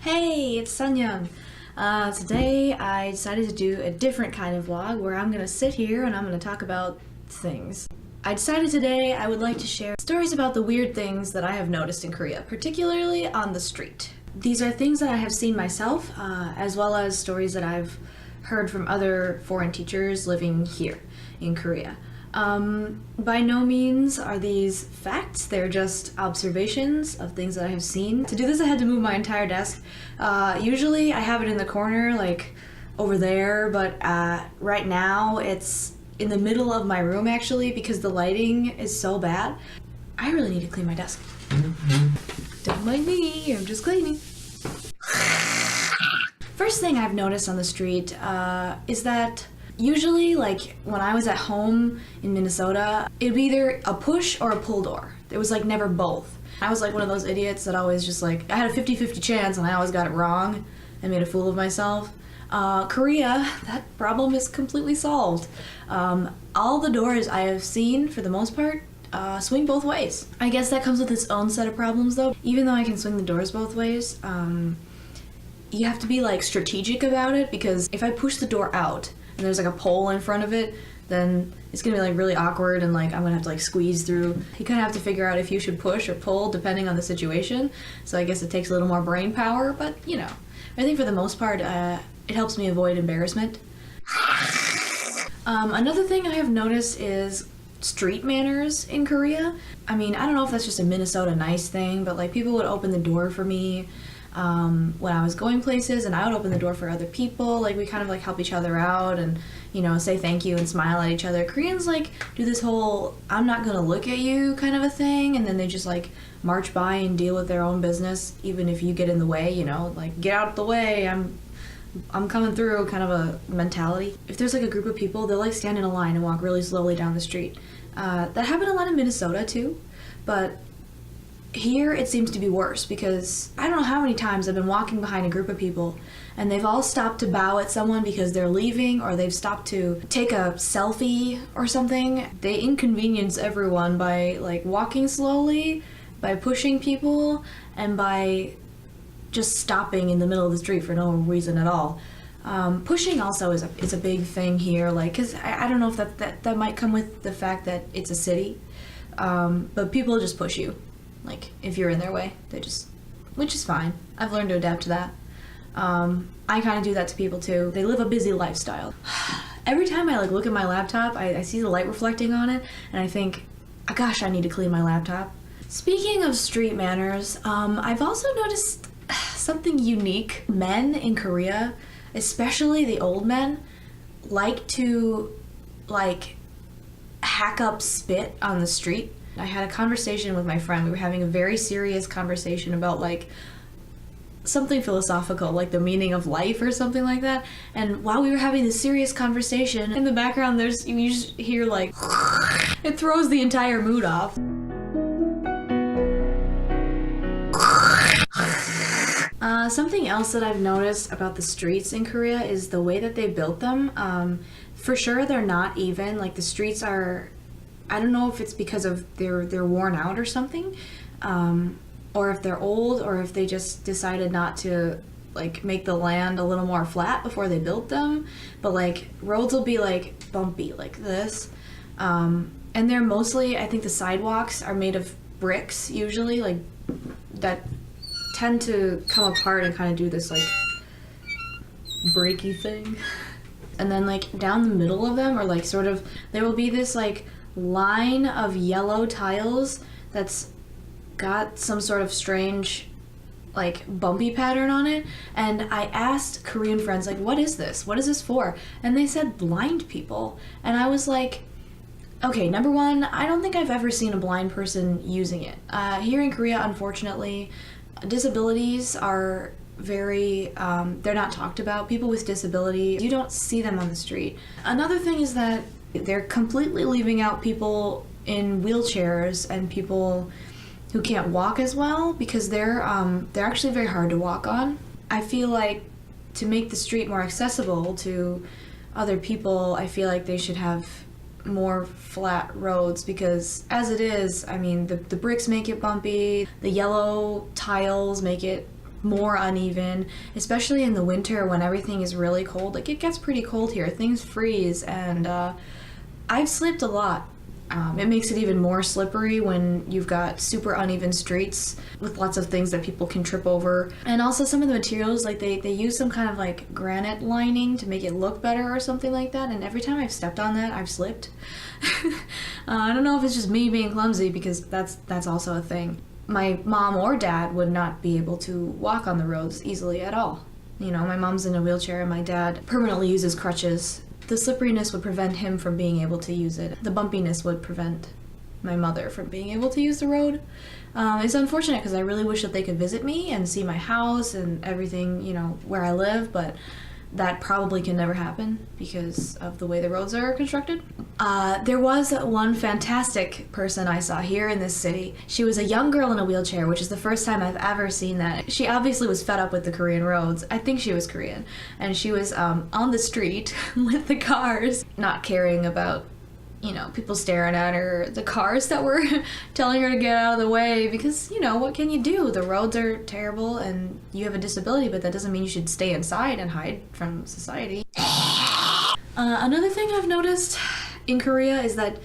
Hey, it's Sunyoung. Today I decided to do a different kind of vlog where I'm gonna sit here and I'm gonna talk about things. I decided today I would like to share stories about the weird things that I have noticed in Korea, particularly on the street. These are things that I have seen myself, as well as stories that I've heard from other foreign teachers living here in Korea. By no means are these facts, they're just observations of things that I have seen. To do this I had to move my entire desk. Usually I have it in the corner, like over there, but right now it's in the middle of my room actually because the lighting is so bad. I really need to clean my desk. Don't mind me, I'm just cleaning. First thing I've noticed on the street is that usually, like, when I was at home in Minnesota, it'd be either a push or a pull door. It was, like, never both. I was, like, one of those idiots that always just, like, I had a 50-50 chance and I always got it wrong and made a fool of myself. Korea, that problem is completely solved. All the doors I have seen, for the most part, swing both ways. I guess that comes with its own set of problems, though. Even though I can swing the doors both ways, you have to be, like, strategic about it, because if I push the door out, and there's like a pole in front of it, then it's gonna be like really awkward and like I'm gonna have to like squeeze through. You kind of have to figure out if you should push or pull depending on the situation. So I guess it takes a little more brain power, but you know, I think for the most part, it helps me avoid embarrassment. Another thing I have noticed is street manners in Korea. I mean, I don't know if that's just a Minnesota nice thing, but like people would open the door for me when I was going places, and I would open the door for other people. Like we kind of like help each other out and, you know, say thank you and smile at each other. Koreans like do this whole I'm not gonna look at you kind of a thing, and then they just like march by and deal with their own business even if you get in the way, you know, like get out of the way, I'm coming through kind of a mentality. If there's like a group of people, they'll like stand in a line and walk really slowly down the street. That happened a lot in Minnesota too, but here it seems to be worse because I don't know how many times I've been walking behind a group of people and they've all stopped to bow at someone because they're leaving, or they've stopped to take a selfie or something. They inconvenience everyone by like walking slowly, by pushing people, and by just stopping in the middle of the street for no reason at all. Pushing also is a big thing here, like, because I don't know if that might come with the fact that it's a city, but people just push you. Like, if you're in their way, which is fine. I've learned to adapt to that. I kind of do that to people too. They live a busy lifestyle. Every time I like look at my laptop, I see the light reflecting on it, and I think, oh, gosh, I need to clean my laptop. Speaking of street manners, I've also noticed something unique. Men in Korea, especially the old men, like to, like, hack up spit on the street. I had a conversation with my friend. We were having a very serious conversation about like something philosophical, like the meaning of life or something like that. And while we were having this serious conversation, in the background you just hear like it throws the entire mood off. Something else that I've noticed about the streets in Korea is the way that they built them. For sure they're not even. Like the streets are, I don't know if it's because of they're worn out or something, or if they're old, or if they just decided not to like make the land a little more flat before they built them. But like roads will be like bumpy like this, and they're mostly, I think the sidewalks are made of bricks usually, like that tend to come apart and kind of do this like breaky thing. And then like down the middle of them, or like sort of, there will be this like line of yellow tiles that's got some sort of strange like bumpy pattern on it, and I asked Korean friends like, what is this for? And they said blind people. And I was like, okay, number one, I don't think I've ever seen a blind person using it. Here in Korea, unfortunately, disabilities are very, they're not talked about. People with disability, you don't see them on the street. Another thing is that they're completely leaving out people in wheelchairs and people who can't walk as well, because they're actually very hard to walk on. I feel like to make the street more accessible to other people, I feel like they should have more flat roads, because as it is, I mean, the bricks make it bumpy, the yellow tiles make it more uneven, especially in the winter when everything is really cold. Like, it gets pretty cold here. Things freeze, and I've slipped a lot. It makes it even more slippery when you've got super uneven streets with lots of things that people can trip over. And also some of the materials, like they use some kind of like granite lining to make it look better or something like that, and every time I've stepped on that, I've slipped. I don't know if it's just me being clumsy, because that's also a thing. My mom or dad would not be able to walk on the roads easily at all. You know, my mom's in a wheelchair and my dad permanently uses crutches. The slipperiness would prevent him from being able to use it. The bumpiness would prevent my mother from being able to use the road. It's unfortunate because I really wish that they could visit me and see my house and everything, you know, where I live, but that probably can never happen because of the way the roads are constructed. There was one fantastic person I saw here in this city. She was a young girl in a wheelchair, which is the first time I've ever seen that. She obviously was fed up with the Korean roads. I think she was Korean. And she was on the street with the cars, not caring about, you know, people staring at her, the cars that were telling her to get out of the way, because, you know, what can you do? The roads are terrible and you have a disability, but that doesn't mean you should stay inside and hide from society. Another thing I've noticed in Korea is that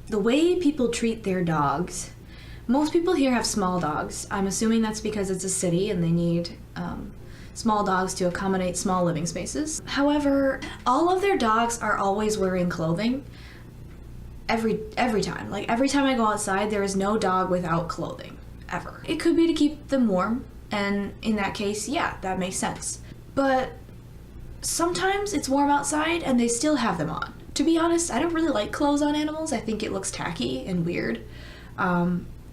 the way people treat their dogs. Most people here have small dogs. I'm assuming that's because it's a city and they need small dogs to accommodate small living spaces. However, all of their dogs are always wearing clothing. Every time. Like, every time I go outside, there is no dog without clothing. Ever. It could be to keep them warm, and in that case, yeah, that makes sense. But sometimes it's warm outside and they still have them on. To be honest, I don't really like clothes on animals. I think it looks tacky and weird.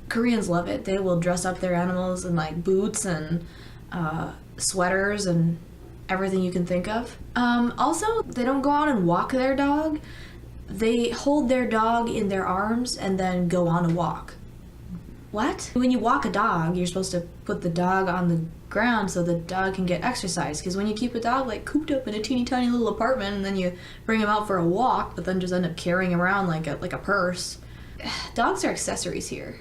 Koreans love it. They will dress up their animals in like boots and sweaters and everything you can think of. Also, they don't go out and walk their dog. They hold their dog in their arms and then go on a walk. What? When you walk a dog, you're supposed to put the dog on the ground so the dog can get exercise, because when you keep a dog like cooped up in a teeny tiny little apartment and then you bring him out for a walk but then just end up carrying him around like a purse. Dogs are accessories here.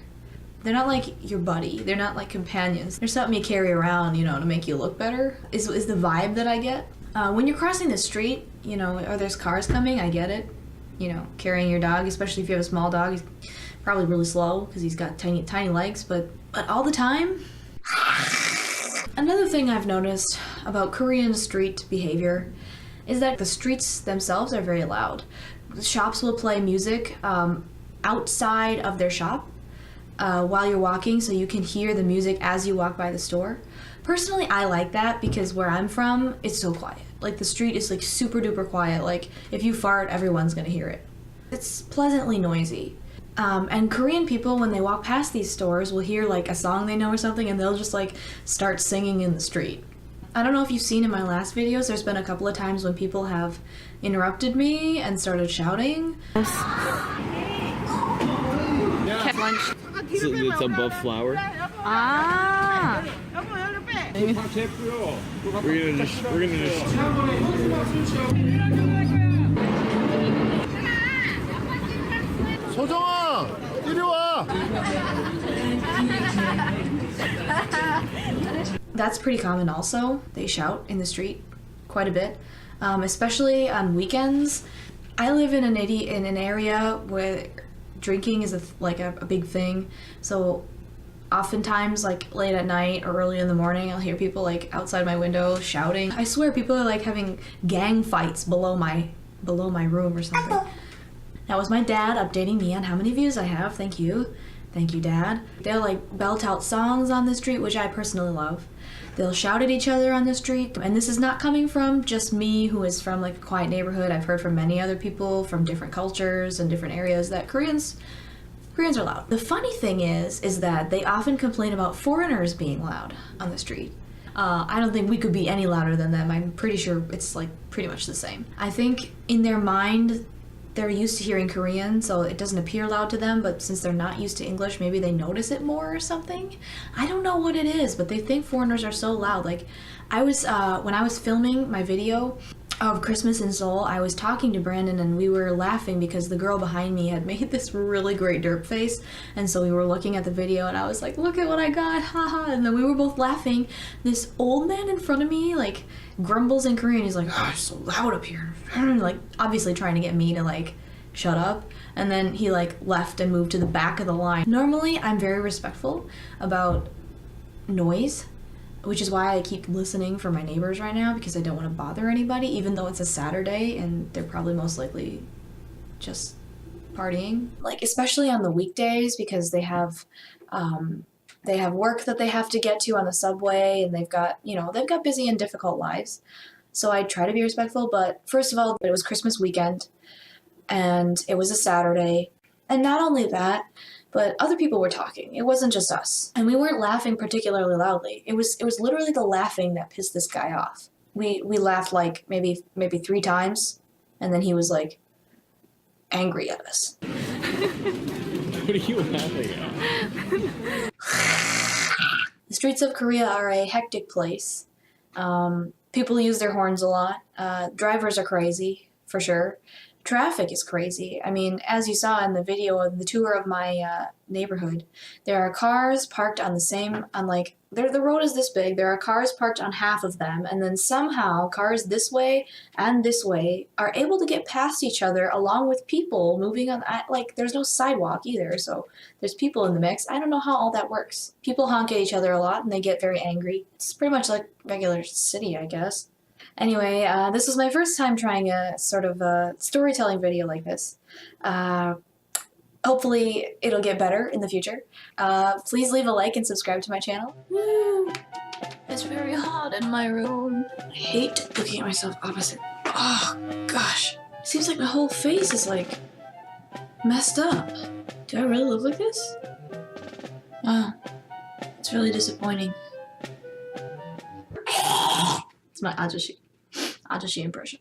They're not like your buddy. They're not like companions. They're something you carry around, you know, to make you look better, is the vibe that I get. When you're crossing the street, you know, or there's cars coming, I get it. You know, carrying your dog, especially if you have a small dog, he's probably really slow because he's got tiny legs, but all the time. Another thing I've noticed about Korean street behavior is that the streets themselves are very loud. The shops will play music outside of their shop while you're walking, so you can hear the music as you walk by the store. Personally, I like that because where I'm from, it's so quiet. Like, the street is like super duper quiet. Like, if you fart, everyone's gonna hear it. It's pleasantly noisy. And Korean people, when they walk past these stores, will hear like a song they know or something, and they'll just like start singing in the street. I don't know if you've seen in my last videos, there's been a couple of times when people have interrupted me and started shouting. Lunch. It's above flour. Ah. We're gonna just. 소정아, 이리 와. That's pretty common also. They shout in the street quite a bit, especially on weekends. I live in an area where drinking is a big thing, so oftentimes, like, late at night or early in the morning, I'll hear people like outside my window shouting. I swear people are like having gang fights below my room or something. That was my dad updating me on how many views I have. Thank you, Dad. They'll like belt out songs on the street, which I personally love. They'll shout at each other on the street, and this is not coming from just me, who is from like a quiet neighborhood. I've heard from many other people from different cultures and different areas that Koreans are loud. The funny thing is that they often complain about foreigners being loud on the street. I don't think we could be any louder than them. I'm pretty sure it's like pretty much the same. I think in their mind, they're used to hearing Korean, so it doesn't appear loud to them, but since they're not used to English, maybe they notice it more or something. I don't know what it is, but they think foreigners are so loud. Like, when I was filming my video, of Christmas in Seoul, I was talking to Brandon and we were laughing because the girl behind me had made this really great derp face, and so we were looking at the video and I was like, look at what I got, haha, and then we were both laughing. This old man in front of me like grumbles in Korean. He's like, oh, it's so loud up here, like obviously trying to get me to like shut up, and then he like left and moved to the back of the line. Normally I'm very respectful about noise, which is why I keep listening for my neighbors right now, because I don't want to bother anybody, even though it's a Saturday and they're probably most likely just partying. Like, especially on the weekdays, because they have work that they have to get to on the subway, and they've got busy and difficult lives. So I try to be respectful, but first of all, it was Christmas weekend, and it was a Saturday, and not only that, but other people were talking. It wasn't just us. And we weren't laughing particularly loudly. It was literally the laughing that pissed this guy off. We laughed like maybe 3 times, and then he was like angry at us. What are you laughing at? The streets of Korea are a hectic place. People use their horns a lot. Drivers are crazy, for sure. Traffic is crazy. I mean, as you saw in the video of the tour of my neighborhood, there are cars parked on the road is this big, there are cars parked on half of them, and then somehow cars this way and this way are able to get past each other along with people moving on, like there's no sidewalk either, so there's people in the mix. I don't know how all that works. People honk at each other a lot and they get very angry. It's pretty much like regular city, I guess. Anyway, this was my first time trying a sort of a storytelling video like this. Hopefully it'll get better in the future. Please leave a like and subscribe to my channel. Woo! It's very hot in my room. I hate looking at myself opposite. Oh gosh. It seems like my whole face is like messed up. Do I really look like this? Wow. It's really disappointing. It's my ajashi impression.